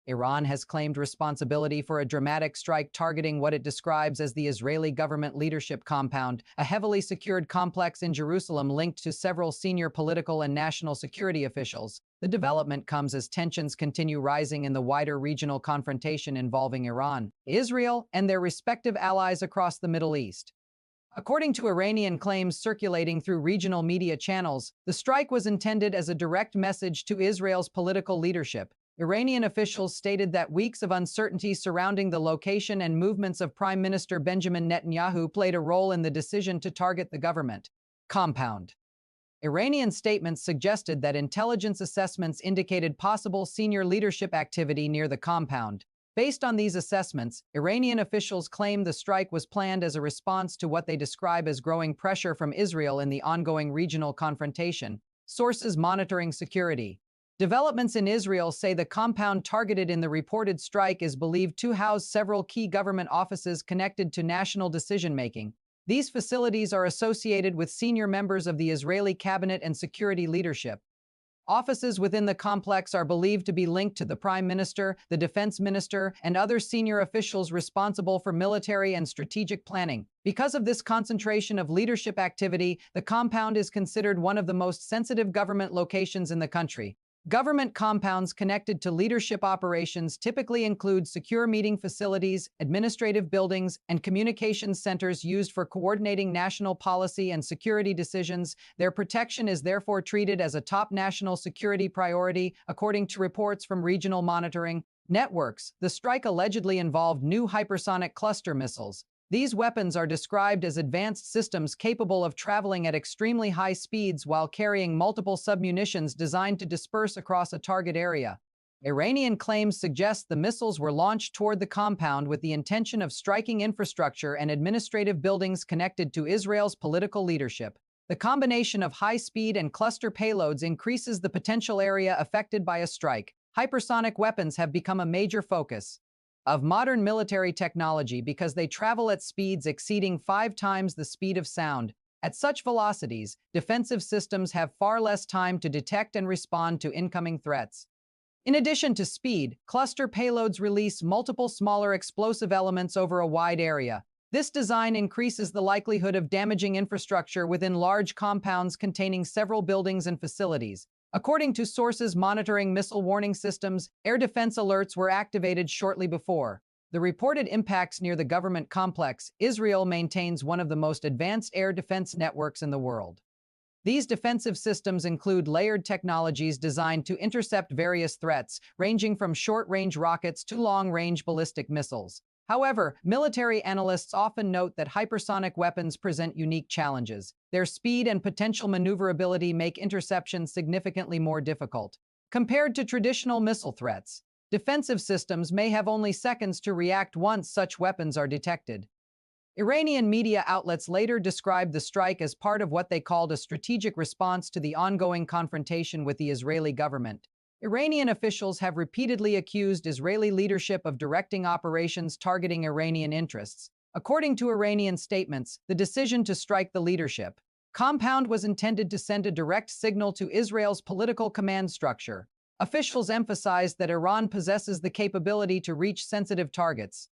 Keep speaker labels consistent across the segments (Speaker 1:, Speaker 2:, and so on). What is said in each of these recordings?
Speaker 1: Iran has claimed responsibility for a dramatic strike targeting what it describes as the Israeli government leadership compound, a heavily secured complex in Jerusalem linked to several senior political and national security officials. The development comes as tensions continue rising in the wider regional confrontation involving Iran, Israel, and their respective allies across the Middle East. According to Iranian claims circulating through regional media channels, the strike was intended as a direct message to Israel's political leadership. Iranian officials stated that weeks of uncertainty surrounding the location and movements of Prime Minister Benjamin Netanyahu played a role in the decision to target the government compound. Iranian statements suggested that intelligence assessments indicated possible senior leadership activity near the compound. Based on these assessments, Iranian officials claim the strike was planned as a response to what they describe as growing pressure from Israel in the ongoing regional confrontation. Sources monitoring security. Developments in Israel say the compound targeted in the reported strike is believed to house several key government offices connected to national decision-making. These facilities are associated with senior members of the Israeli cabinet and security leadership. Offices within the complex are believed to be linked to the Prime Minister, the Defense Minister, and other senior officials responsible for military and strategic planning. Because of this concentration of leadership activity, the compound is considered one of the most sensitive government locations in the country. Government compounds connected to leadership operations typically include secure meeting facilities, administrative buildings, and communications centers used for coordinating national policy and security decisions. Their protection is therefore treated as a top national security priority, according to reports from regional monitoring networks. The strike allegedly involved new hypersonic cluster missiles. These weapons are described as advanced systems capable of traveling at extremely high speeds while carrying multiple submunitions designed to disperse across a target area. Iranian claims suggest the missiles were launched toward the compound with the intention of striking infrastructure and administrative buildings connected to Israel's political leadership. The combination of high speed and cluster payloads increases the potential area affected by a strike. Hypersonic weapons have become a major focus of modern military technology because they travel at speeds exceeding 5 times the speed of sound. At such velocities, defensive systems have far less time to detect and respond to incoming threats. In addition to speed, cluster payloads release multiple smaller explosive elements over a wide area. This design increases the likelihood of damaging infrastructure within large compounds containing several buildings and facilities. According to sources monitoring missile warning systems, air defense alerts were activated shortly before the reported impacts near the government complex. Israel maintains one of the most advanced air defense networks in the world. These defensive systems include layered technologies designed to intercept various threats, ranging from short-range rockets to long-range ballistic missiles. However, military analysts often note that hypersonic weapons present unique challenges. Their speed and potential maneuverability make interception significantly more difficult. Compared to traditional missile threats, defensive systems may have only seconds to react once such weapons are detected. Iranian media outlets later described the strike as part of what they called a strategic response to the ongoing confrontation with the Israeli government. Iranian officials have repeatedly accused Israeli leadership of directing operations targeting Iranian interests. According to Iranian statements, the decision to strike the leadership compound was intended to send a direct signal to Israel's political command structure. Officials emphasized that Iran possesses the capability to reach sensitive targets.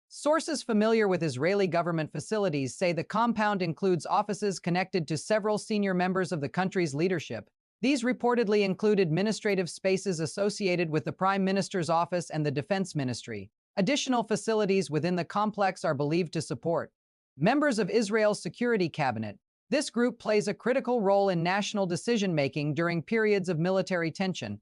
Speaker 1: Sources familiar with Israeli government facilities say the compound includes offices connected to several senior members of the country's leadership. These reportedly include administrative spaces associated with the Prime Minister's office and the Defense Ministry. Additional facilities within the complex are believed to support members of Israel's security cabinet. This group plays a critical role in national decision-making during periods of military tension.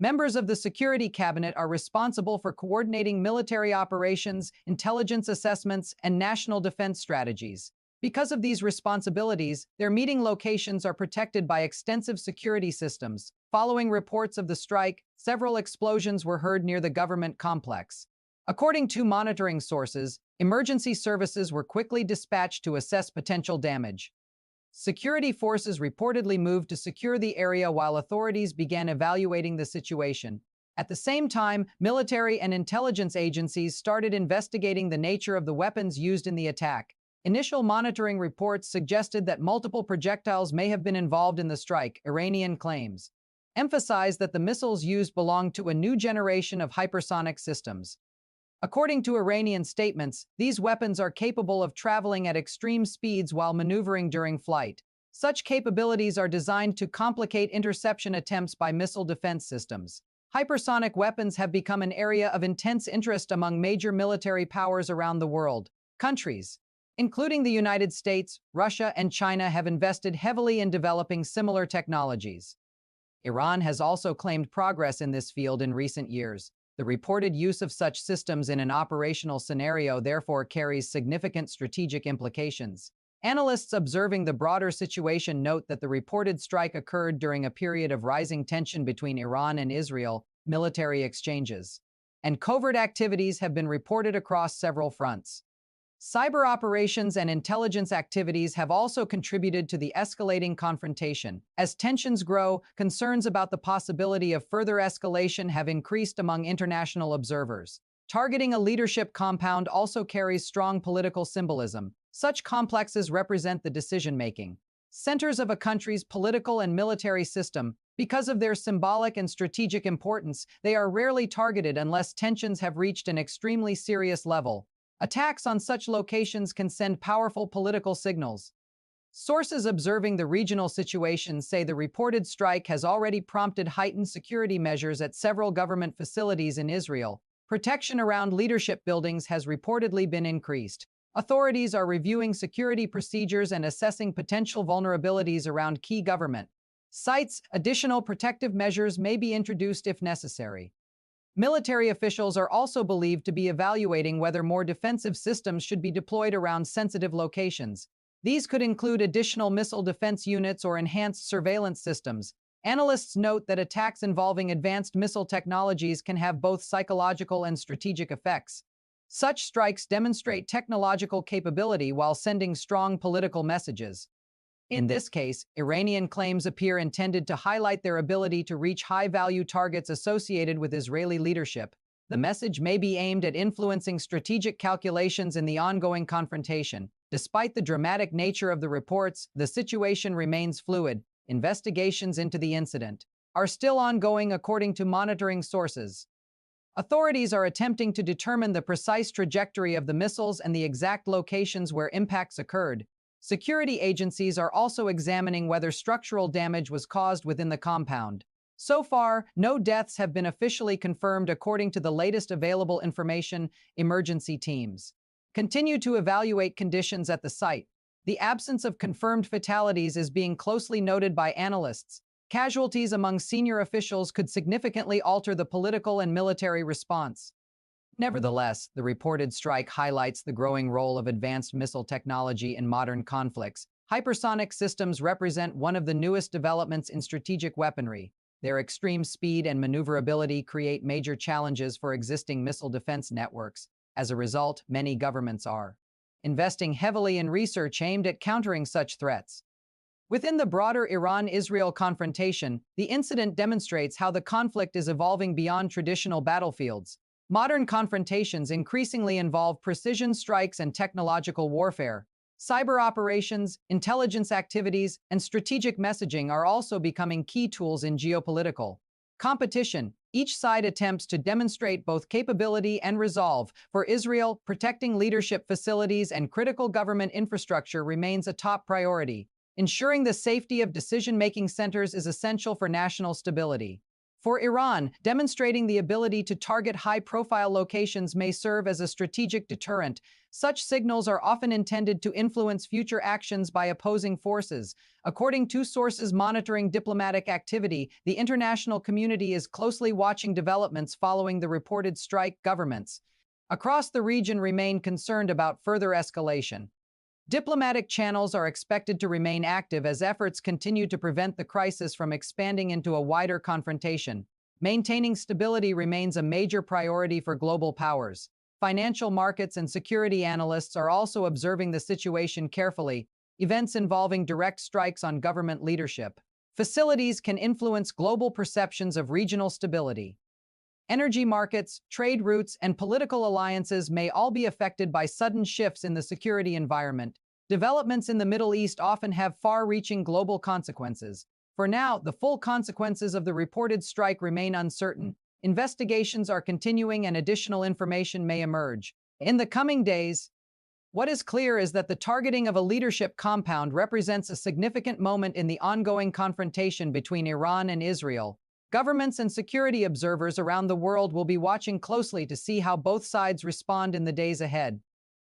Speaker 1: Members of the security cabinet are responsible for coordinating military operations, intelligence assessments, and national defense strategies. Because of these responsibilities, their meeting locations are protected by extensive security systems. Following reports of the strike, several explosions were heard near the government complex. According to monitoring sources, emergency services were quickly dispatched to assess potential damage. Security forces reportedly moved to secure the area while authorities began evaluating the situation. At the same time, military and intelligence agencies started investigating the nature of the weapons used in the attack. Initial monitoring reports suggested that multiple projectiles may have been involved in the strike, Iranian claims. emphasized that the missiles used belonged to a new generation of hypersonic systems. According to Iranian statements, these weapons are capable of traveling at extreme speeds while maneuvering during flight. Such capabilities are designed to complicate interception attempts by missile defense systems. Hypersonic weapons have become an area of intense interest among major military powers around the world. Countries, including the United States, Russia, and China, have invested heavily in developing similar technologies. Iran has also claimed progress in this field in recent years. The reported use of such systems in an operational scenario therefore carries significant strategic implications. Analysts observing the broader situation note that the reported strike occurred during a period of rising tension between Iran and Israel, military exchanges, and covert activities have been reported across several fronts. Cyber operations and intelligence activities have also contributed to the escalating confrontation. As tensions grow, concerns about the possibility of further escalation have increased among international observers. Targeting a leadership compound also carries strong political symbolism. Such complexes represent the decision-making centers of a country's political and military system. Because of their symbolic and strategic importance, they are rarely targeted unless tensions have reached an extremely serious level. Attacks on such locations can send powerful political signals. Sources observing the regional situation say the reported strike has already prompted heightened security measures at several government facilities in Israel. Protection around leadership buildings has reportedly been increased. Authorities are reviewing security procedures and assessing potential vulnerabilities around key government sites. Additional protective measures may be introduced if necessary. Military officials are also believed to be evaluating whether more defensive systems should be deployed around sensitive locations. These could include additional missile defense units or enhanced surveillance systems. Analysts note that attacks involving advanced missile technologies can have both psychological and strategic effects. Such strikes demonstrate technological capability while sending strong political messages. In this case, Iranian claims appear intended to highlight their ability to reach high-value targets associated with Israeli leadership. The message may be aimed at influencing strategic calculations in the ongoing confrontation. Despite the dramatic nature of the reports, the situation remains fluid. Investigations into the incident are still ongoing according to monitoring sources. Authorities are attempting to determine the precise trajectory of the missiles and the exact locations where impacts occurred. Security agencies are also examining whether structural damage was caused within the compound. So far, no deaths have been officially confirmed according to the latest available information. Emergency teams continue to evaluate conditions at the site. The absence of confirmed fatalities is being closely noted by analysts. Casualties among senior officials could significantly alter the political and military response. Nevertheless, the reported strike highlights the growing role of advanced missile technology in modern conflicts. Hypersonic systems represent one of the newest developments in strategic weaponry. Their extreme speed and maneuverability create major challenges for existing missile defense networks. As a result, many governments are investing heavily in research aimed at countering such threats. Within the broader Iran-Israel confrontation, the incident demonstrates how the conflict is evolving beyond traditional battlefields. Modern confrontations increasingly involve precision strikes and technological warfare. Cyber operations, intelligence activities, and strategic messaging are also becoming key tools in geopolitical competition. Each side attempts to demonstrate both capability and resolve. For Israel, protecting leadership facilities and critical government infrastructure remains a top priority. Ensuring the safety of decision-making centers is essential for national stability. For Iran, demonstrating the ability to target high-profile locations may serve as a strategic deterrent. Such signals are often intended to influence future actions by opposing forces. According to sources monitoring diplomatic activity, the international community is closely watching developments following the reported strike. Governments across the region remain concerned about further escalation. Diplomatic channels are expected to remain active as efforts continue to prevent the crisis from expanding into a wider confrontation. Maintaining stability remains a major priority for global powers. Financial markets and security analysts are also observing the situation carefully. Events involving direct strikes on government leadership facilities can influence global perceptions of regional stability. Energy markets, trade routes, and political alliances may all be affected by sudden shifts in the security environment. Developments in the Middle East often have far-reaching global consequences. For now, the full consequences of the reported strike remain uncertain. Investigations are continuing and additional information may emerge. In the coming days, what is clear is that the targeting of a leadership compound represents a significant moment in the ongoing confrontation between Iran and Israel. Governments and security observers around the world will be watching closely to see how both sides respond in the days ahead.